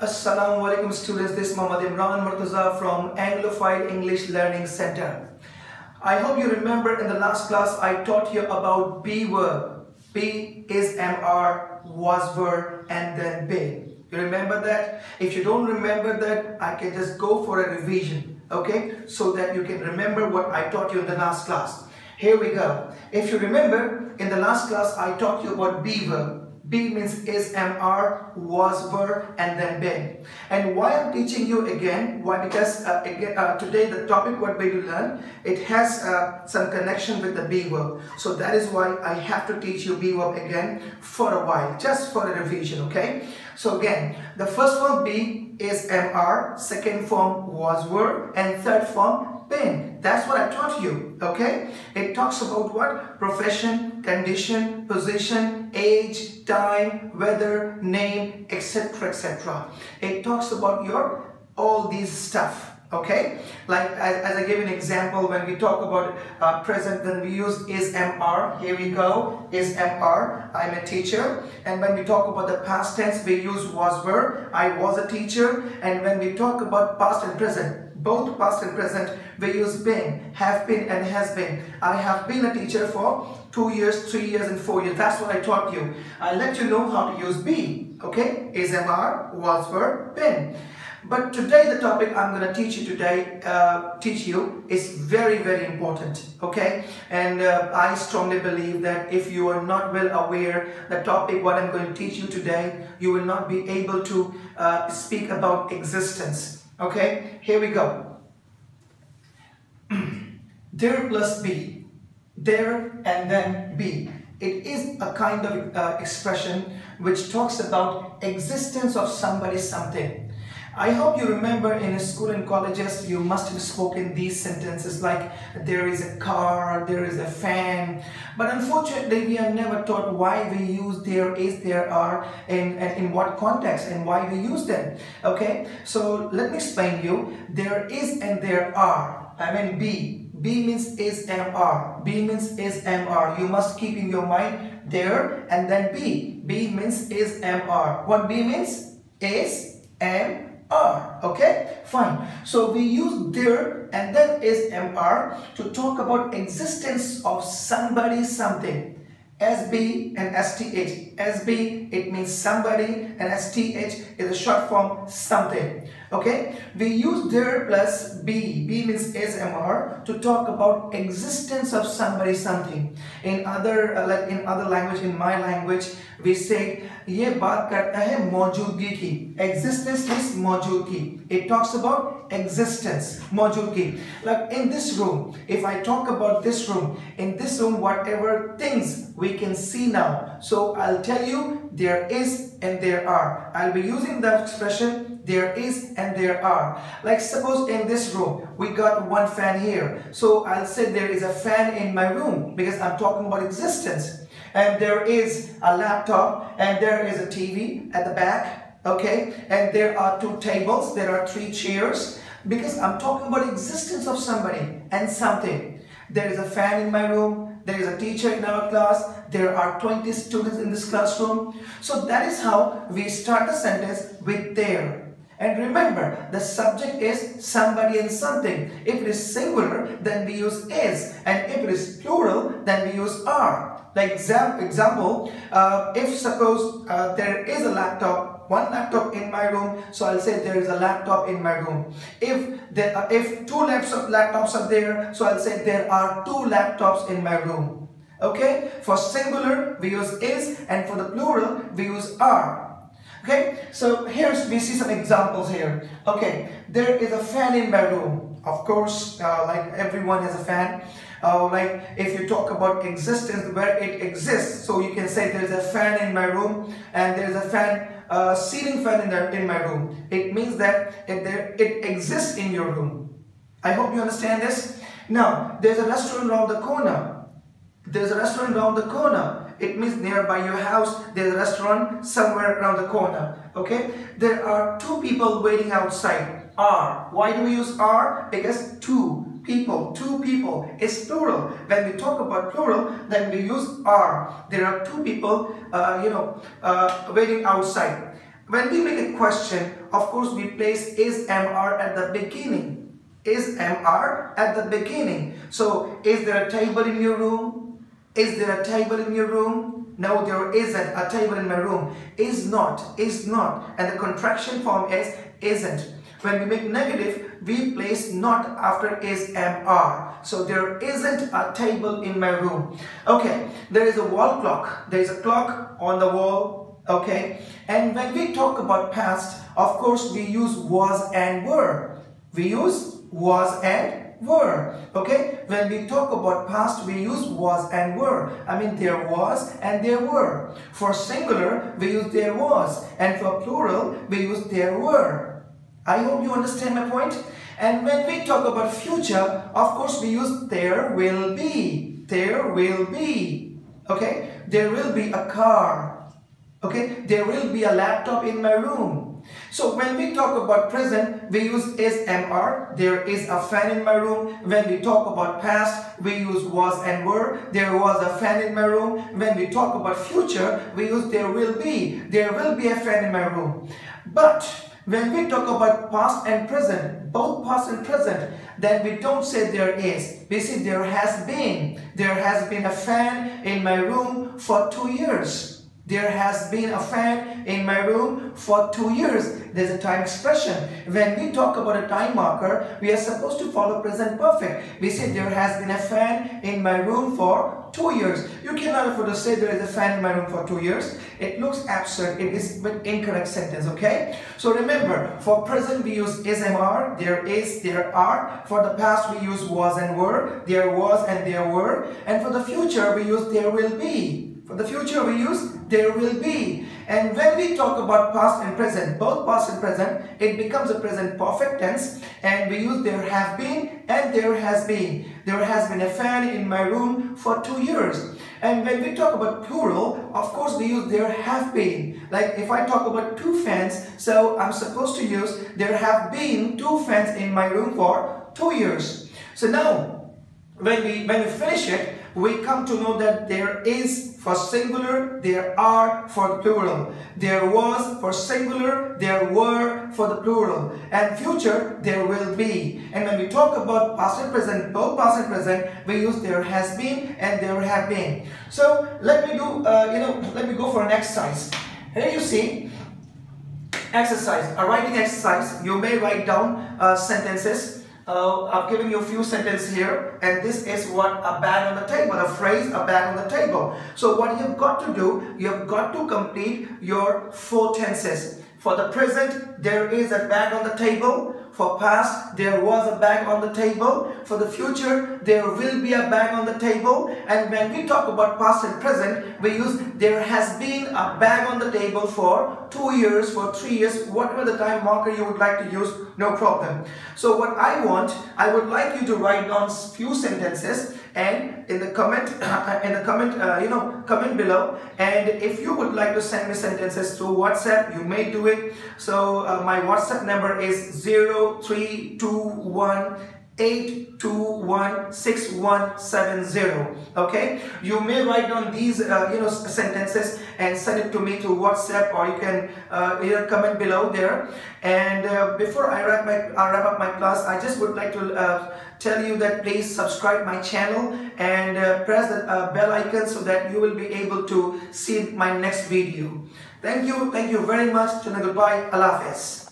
Assalamu alaikum students, this is Muhammad Imran Murtaza from Anglophile English Learning Center. I hope you remember in the last class I taught you about be verb. Be is MR, was verb and then be. You remember that? If you don't remember that, I can just go for a revision, okay? So that you can remember what I taught you in the last class. Here we go. If you remember, in the last class I taught you about be verb. Be means is, MR, was, verb, and then been. And why I'm teaching you again? Why? Because today the topic what we will learn, it has some connection with the be verb. So that is why I have to teach you be verb again for a while, just for a revision, okay? So again, the first form be is MR, second form was, verb, and third form been. That's what I taught you, okay? It talks about what? Profession, condition, position, age, time, weather, name, etc., etc. It talks about your all these stuff, okay? Like as I gave an example, when we talk about present, then we use is MR. Here we go, is MR. I'm a teacher. And when we talk about the past tense, we use was, verb. I was a teacher. And when we talk about past and present, both past and present, we use been, have been and has been. I have been a teacher for 2 years, 3 years and 4 years. That's what I taught you. I let you know how to use be, okay? Is, MR, was, verb, been. But today the topic I'm going to teach you today, is very, very important, okay? And I strongly believe that if you are not well aware the topic what I'm going to teach you today, you will not be able to speak about existence, okay? Here we go. There plus be, there and then be. It is a kind of expression which talks about existence of somebody, something. I hope you remember in school and colleges you must have spoken these sentences like there is a car, there is a fan. But unfortunately we are never taught why we use there is, there are, and in what context and why we use them. Okay, so let me explain you. There is and there are. I mean be. Be means is, MR. Be means is, MR. You must keep in your mind there and then be. Be means is, MR. What be means? Is, MR. Okay, fine. So we use there and then is, MR to talk about existence of somebody, something. SB and STH. SB, it means somebody, and STH is a short form something. Okay, we use there plus be. Be means is, MR to talk about existence of somebody, something. In other like in other language, in my language, we say ये बात करता है मौजूदगी की. Existence is मौजूदगी. It talks about existence, मौजूदगी. Like in this room, if I talk about this room, in this room whatever things we can see now. So I'll tell you there is and there are. I'll be using the expression there is and there are. Like suppose in this room we got one fan here. So I'll say there is a fan in my room because I'm talking about existence. And there is a laptop and there is a TV at the back, okay? And there are 2 tables, there are 3 chairs because I'm talking about existence of somebody and something. There is a fan in my room, there is a teacher in our class, there are 20 students in this classroom. So that is how we start a sentence with there. And remember, the subject is somebody and something. If it is singular, then we use is. And if it is plural, then we use are. Like example, if suppose there is a laptop, one laptop in my room, so I'll say there is a laptop in my room. If 2 laptops are there, so I'll say there are 2 laptops in my room. Okay? For singular, we use is, and for the plural, we use are. Okay, so here we see some examples here. Okay, there is a fan in my room. Of course, like everyone has a fan. Like if you talk about existence, where it exists, so you can say there's a fan in my room and there's a fan, ceiling fan in my room. It means that it exists in your room. I hope you understand this. Now, there's a restaurant around the corner. There's a restaurant around the corner. It means nearby your house, there's a restaurant somewhere around the corner. Okay? There are 2 people waiting outside. Are. Why do we use are? Because 2 people. It's plural. When we talk about plural, then we use are. There are 2 people, waiting outside. When we make a question, of course we place is, am, are at the beginning. Is, am, are at the beginning. So, is there a table in your room? Is there a table in your room? No, there isn't a table in my room. Is not, and the contraction form is isn't. When we make negative, we place not after is, am, are. So there isn't a table in my room. Okay, there is a wall clock. There is a clock on the wall. Okay, and when we talk about past, of course we use was and were. We use was and were. Okay, when we talk about past, we use was and were. I mean, there was and there were. For singular, we use there was, and for plural, we use there were. I hope you understand my point. And when we talk about future, of course we use there will be. There will be. Okay, there will be a car. Okay, there will be a laptop in my room. So when we talk about present, we use is, am, are. There is a fan in my room. When we talk about past, we use was and were. There was a fan in my room. When we talk about future, we use there will be. There will be a fan in my room. But when we talk about past and present, both past and present, then we don't say there is. We say there has been. There has been a fan in my room for 2 years. There has been a fan in my room for 2 years. There's a time expression. When we talk about a time marker, we are supposed to follow present perfect. We say there has been a fan in my room for 2 years. You cannot afford to say there is a fan in my room for 2 years. It looks absurd. It is an incorrect sentence, okay? So remember, for present we use is, am, are. There is, there are. For the past we use was and were. There was and there were. And for the future we use there will be. For the future we use there will be. And when we talk about past and present, both past and present, it becomes a present perfect tense, and we use there have been and there has been. There has been a fan in my room for 2 years. And when we talk about plural, of course we use there have been. Like if I talk about 2 fans, so I'm supposed to use there have been 2 fans in my room for 2 years. So now when we finish it, we come to know that there is for singular, there are for the plural. There was for singular, there were for the plural. And future, there will be. And when we talk about past and present, both past and present, we use there has been and there have been. So let me do, let me go for an exercise. Here you see, exercise, a writing exercise. You may write down sentences. I've given you a few sentences here, and this is what a bag on the table, a phrase, a bag on the table. So what you've got to do, you've got to complete your 4 tenses. For the present, there is a bag on the table. For past, there was a bag on the table. For the future, there will be a bag on the table. And when we talk about past and present, we use there has been a bag on the table for 2 years, for 3 years, whatever the time marker you would like to use, no problem. So what I would like you to write down few sentences and in the comment, comment below. And if you would like to send me sentences through WhatsApp, you may do it. So my WhatsApp number is 0321 8216170. Okay, you may write down these sentences and send it to me through WhatsApp, or you can either comment below there. And before I wrap up my class, I just would like to tell you that please subscribe my channel and press the bell icon so that you will be able to see my next video. Thank you very much. Goodbye. Allah Hafiz.